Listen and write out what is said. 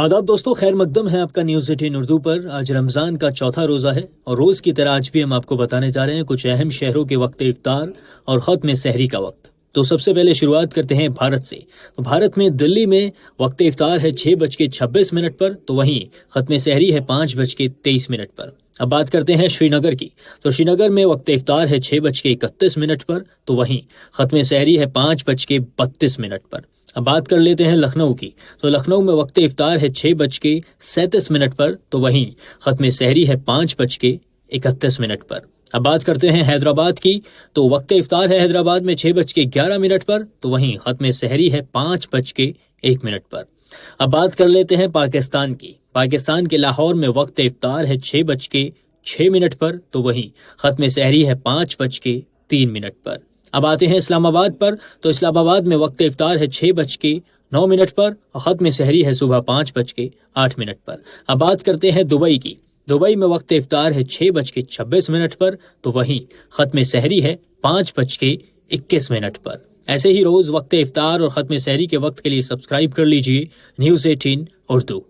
आदाब दोस्तों, खैर मकदम है आपका न्यूज़ 18 उर्दू पर। आज रमज़ान का चौथा रोज़ा है और रोज़ की तरह आज भी हम आपको बताने जा रहे हैं कुछ अहम शहरों के वक्त इफ्तार और ख़त्म सहरी का वक्त। तो सबसे पहले शुरुआत करते हैं भारत से। तो भारत में दिल्ली में वक्त इफ्तार है 6:26 पर, तो वहीं ख़त्म सहरी है 5:23 पर। अब बात करते हैं श्रीनगर की। तो श्रीनगर में वक्त इफ्तार है 6:31 पर, तो वहीं ख़त्म सहरी है 5:32 पर। अब बात कर लेते हैं लखनऊ की। तो लखनऊ में वक्त इफ्तार है 6:37 पर, तो वहीं ख़त्म सहरी है 5:31 पर। अब बात करते हैं हैदराबाद की। तो वक्त इफ्तार है हैदराबाद में 6:11 पर, तो वहीं ख़त्म सहरी है 5:01 पर। अब बात कर लेते हैं पाकिस्तान की। पाकिस्तान के लाहौर में वक्त इफ्तार है 6:06 पर, तो वहीं ख़त्म सहरी है 5:03 पर। अब आते हैं इस्लामाबाद पर। तो इस्लामाबाद में वक्त इफ्तार है 6:09 पर और ख़त्म सहरी है सुबह 5:08 पर। अब बात करते हैं दुबई की। दुबई में वक्त इफ्तार है 6:26 पर, तो वहीं ख़त्म सहरी है 5:21 पर। ऐसे ही रोज़ वक्त इफ्तार और ख़त्म सहरी के वक्त के लिए सब्सक्राइब कर लीजिए न्यूज़ 18 उर्दू।